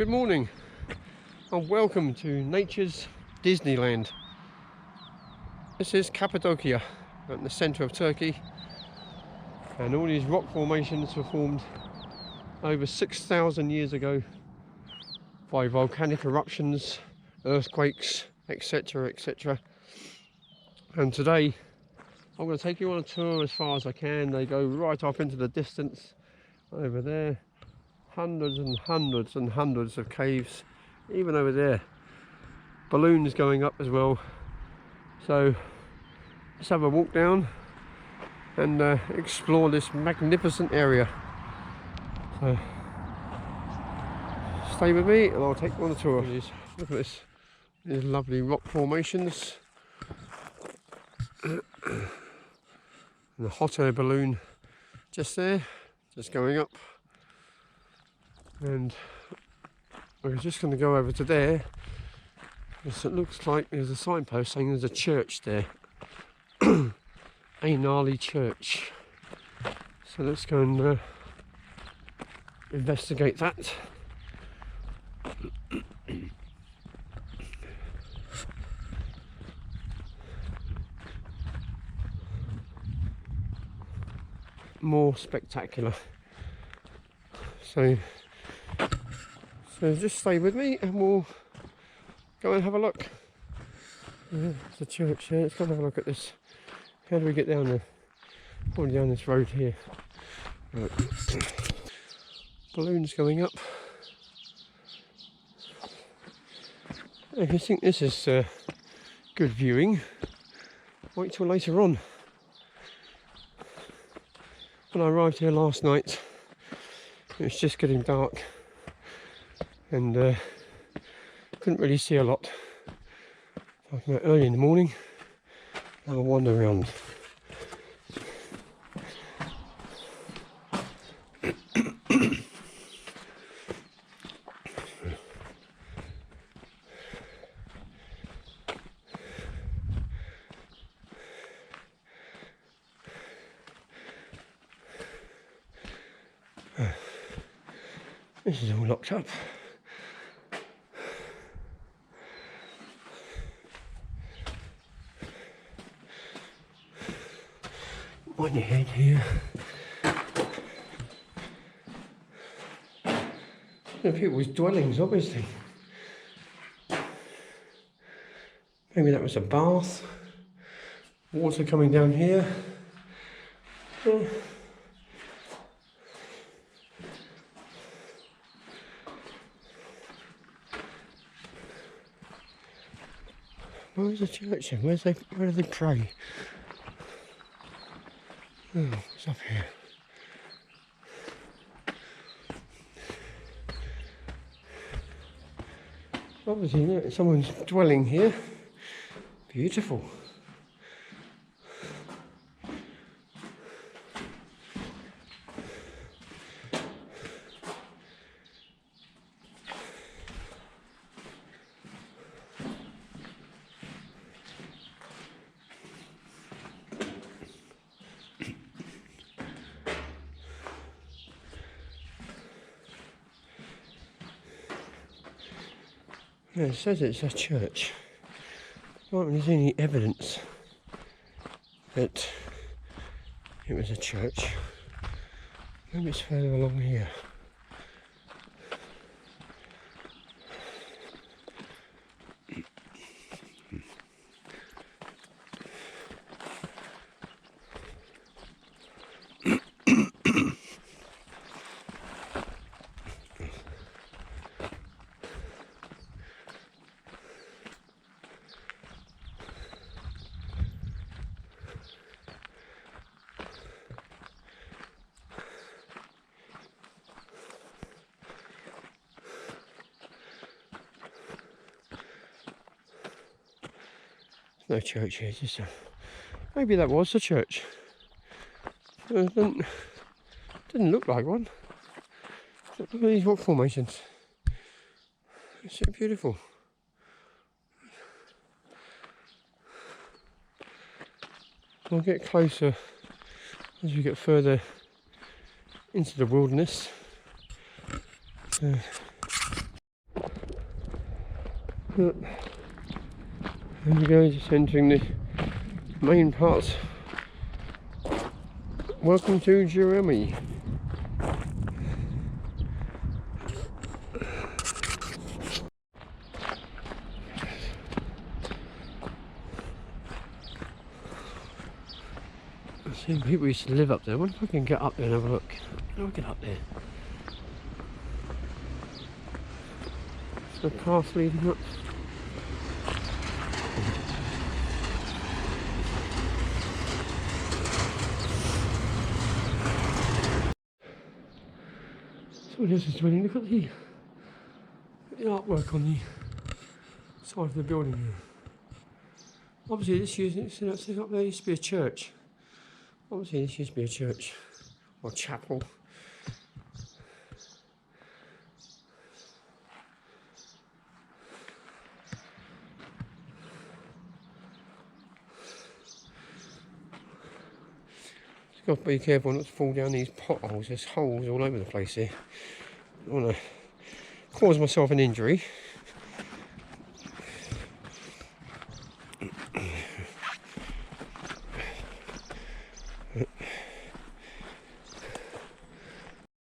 Good morning and welcome to nature's Disneyland. This is Cappadocia in the centre of Turkey, and all these rock formations were formed over 6,000 years ago by volcanic eruptions, earthquakes, etc, etc. And today I'm going to take you on a tour as far as I can. They go right off into the distance over there. Hundreds and hundreds and hundreds of caves, even over there. Balloons going up as well. So let's have a walk down and explore this magnificent area. So stay with me and I'll take you on a tour. Look at this, these lovely rock formations. And the hot air balloon just there, just going up. And we're just going to go over to there, because it looks like there's a signpost saying there's a church there. A gnarly church. So let's go and investigate that. More spectacular. So just stay with me and we'll go and have a look. Yeah, it's a church here. Let's go and have a look at this. How do we get down there? Probably down this road here. Right. Balloons going up. If you think this is good viewing, wait till later on. When I arrived here last night, it was just getting dark and couldn't really see a lot. So I came out early in the morning, have a wander around. This is all locked up. On your head here. The people's dwellings, obviously. Maybe that was a bath. Water coming down here. Where's the church then? Where do they pray? Oh, what's up here? Obviously, someone's dwelling here. Beautiful. Yeah, it says it's a church. I don't really see any evidence that it was a church. Maybe it's further along here. No church here, just maybe that was a church. It didn't look like one. Look at these rock formations. It's so beautiful. I'll get closer as we get further into the wilderness. There we go, just entering the main parts. Welcome to Jeremy. I've seen people used to live up there. I wonder if I can get up there and have a look. How do I get up there? The path leading up. Someone else is dwelling. Look at the artwork on the side of the building here. Obviously this used up there used to be a church. Obviously this used to be a church or chapel. Got to be careful not to fall down these potholes. There's holes all over the place here. I don't want to cause myself an injury.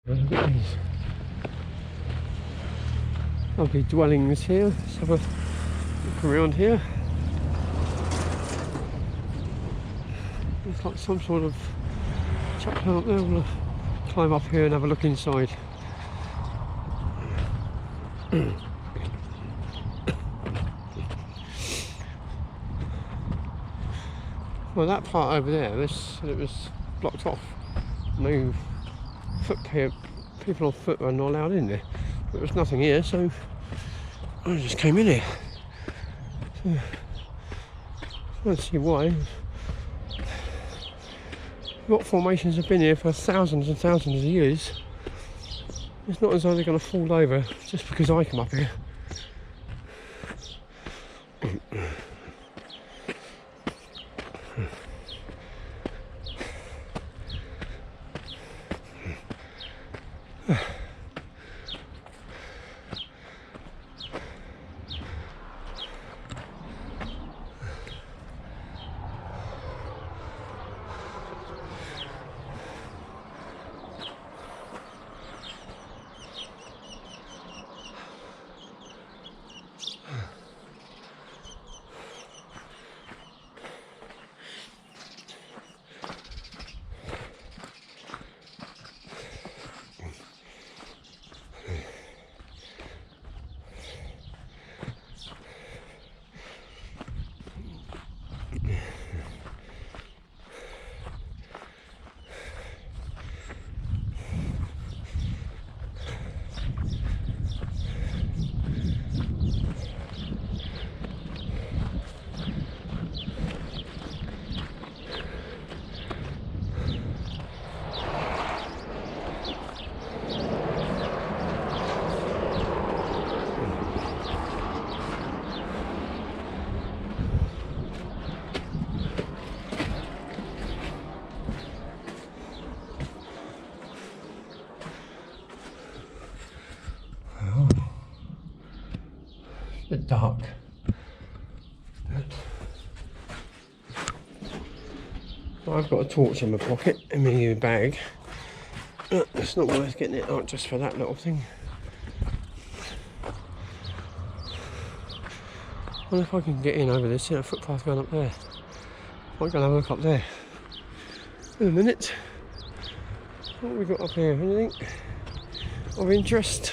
Look at these lovely dwellings here. Let's have a look around here. It's like some sort of chapel up there. I'm going to climb up here and have a look inside. Well, that part over there, it was blocked off. No people on foot were not allowed in there. There was nothing here, so I just came in here. So, I don't see why. Rock formations have been here for thousands and thousands of years. It's not as though they're going to fall over just because I come up here. A bit dark. I've got a torch in my pocket, in my bag. It's not worth getting it out just for that little thing. I wonder if I can get in over this. See that footpath going up there. I might go and have a look up there. In a minute. What have we got up here? Anything of interest?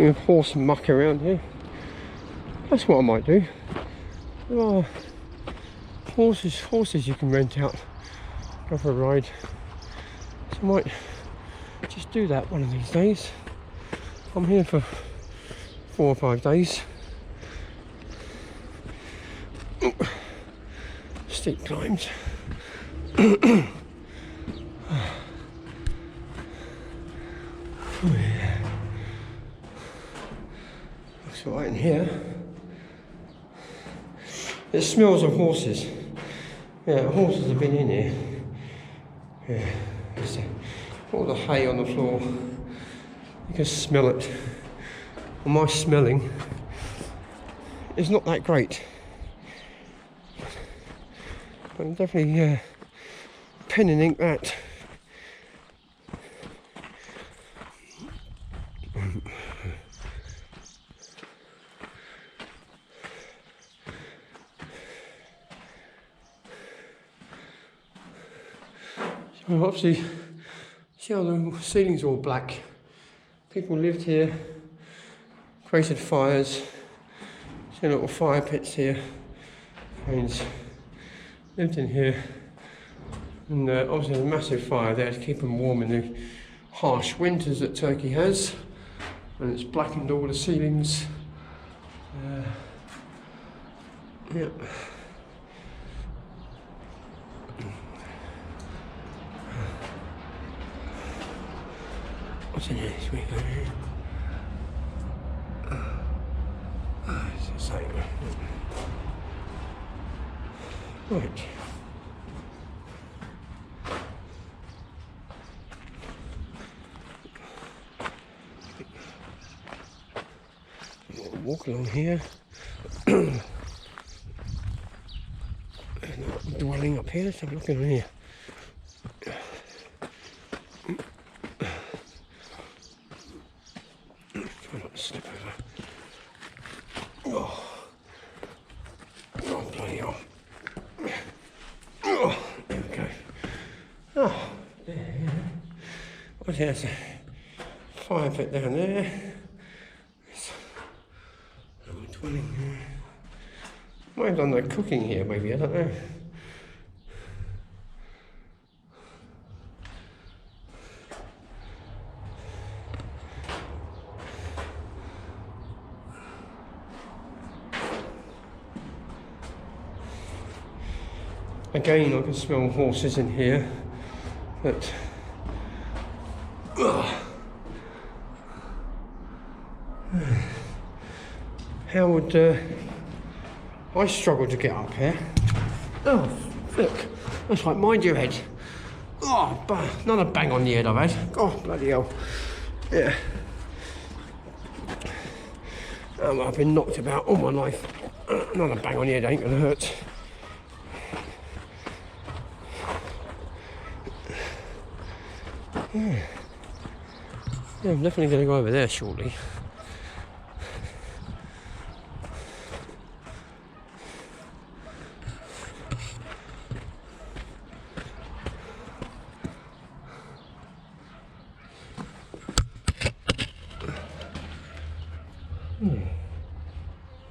Of horse muck around here. That's what I might do. There are horses you can rent out, go for a ride. So I might just do that one of these days. I'm here for 4 or 5 days. Steep climbs. Oh yeah. Looks all right in here. It smells of horses. Yeah, horses have been in here. Yeah, there's all the hay on the floor. You can smell it. And my smelling is not that great. But I'm definitely pen and ink that. So obviously, see how the ceiling's all black. People lived here, created fires. See little fire pits here. Means lived in here. And obviously a massive fire there to keep them warm in the harsh winters that Turkey has. And it's blackened all the ceilings. Yep. What's in here this week? It's the same. Right. Walk along here. Dwelling up here. Let's have a look in here. Try not to slip over. Oh, bloody hell. Oh, there we go. Oh, there. What's there's a fire pit down there. Dwelling here. Might have done the cooking here, maybe, I don't know. Again, I can smell horses in here, but how would I struggle to get up here? Oh, look, that's like mind your head. Oh, another bang on the head I've had. Oh, bloody hell. Yeah. I've been knocked about all my life. Another bang on the head ain't gonna hurt. Yeah, I'm definitely going to go over there shortly.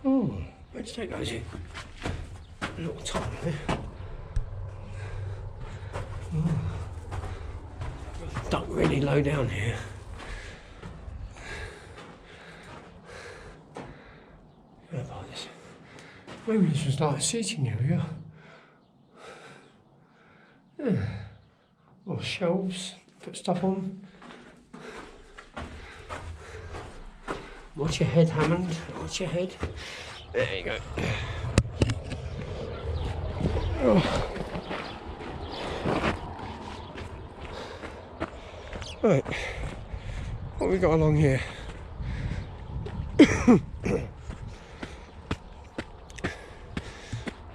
Oh, let's take those in. A little top there. Duck really low down here. How about this? Maybe this was like a seating area. Yeah. Or shelves, put stuff on. Watch your head, Hammond. Watch your head. There you go. Oh. Right, what have we got along here?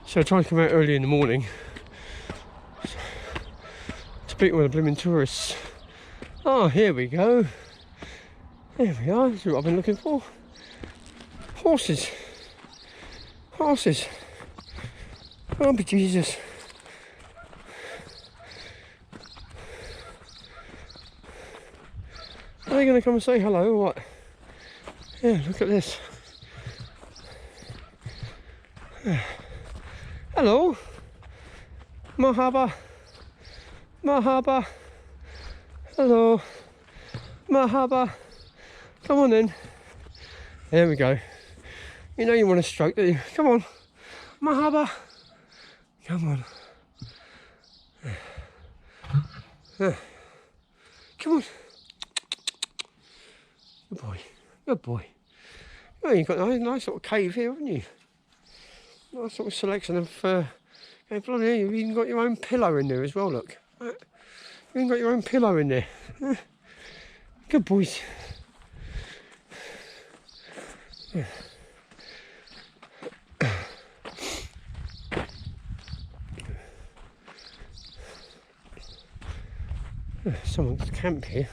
So I try to come out early in the morning to meet one of the blooming tourists. Oh, here we go. There we are, that's what I've been looking for. Horses. Horses. Oh, be Jesus. Are they going to come and say hello or what? Yeah, look at this. Hello. Mahaba. Mahaba. Hello. Mahaba. Come on in. There we go. You know you want to stroke, do you? Come on. Mahaba. Come on. Come on. Good boy. Good boy. Oh, you've got a nice little cave here, haven't you? Nice sort of selection of people on here. You've even got your own pillow in there as well, look. You've even got your own pillow in there. Good boys. Someone's camp here.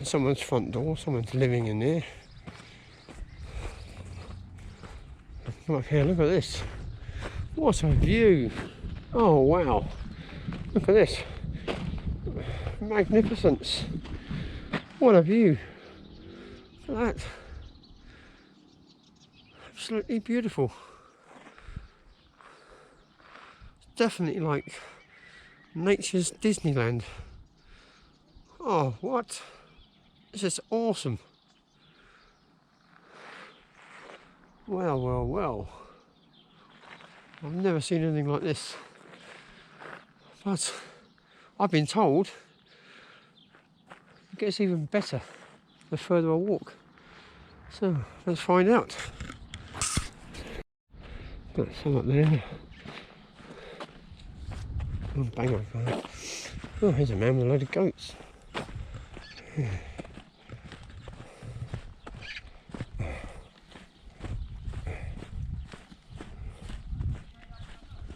Someone's front door, someone's living in there. Come up here, look at this. What a view. Oh wow. Look at this. Magnificence. What a view. Look at that. Absolutely beautiful. It's definitely like nature's Disneyland. Oh, what? This is awesome. Well, well, well. I've never seen anything like this. But I've been told it gets even better the further I walk. So let's find out. Got some up there. Oh, bang on fire. Oh, here's a man with a load of goats.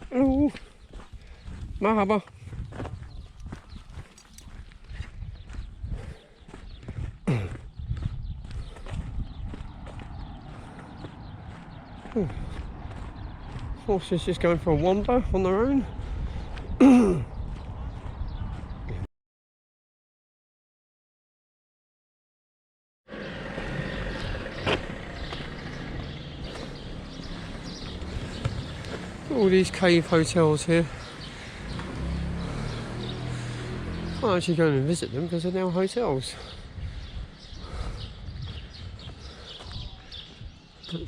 Hello. Marhaba. Horses just going for a wander on their own. All these cave hotels here. I'm actually going to visit them because they're now hotels. But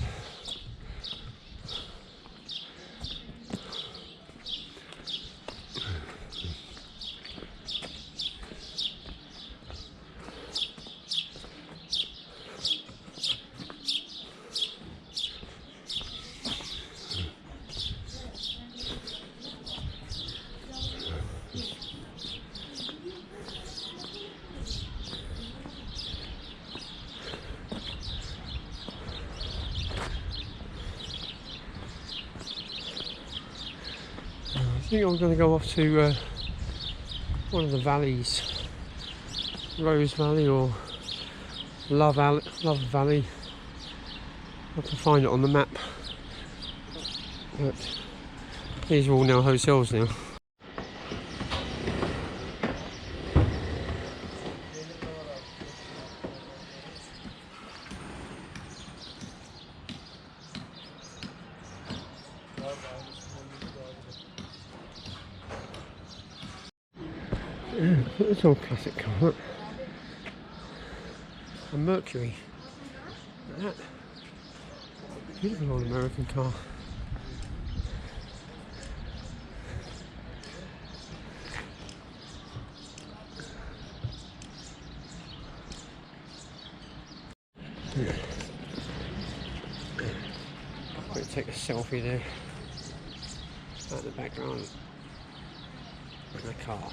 I think I'm going to go off to one of the valleys, Rose Valley or Love Valley. I have to find it on the map. But these are all now hotels now. Yeah, it's all classic car. Look. A Mercury. Look at that. Beautiful old American car. Yeah. I'm going to take a selfie there. At the background. And a car.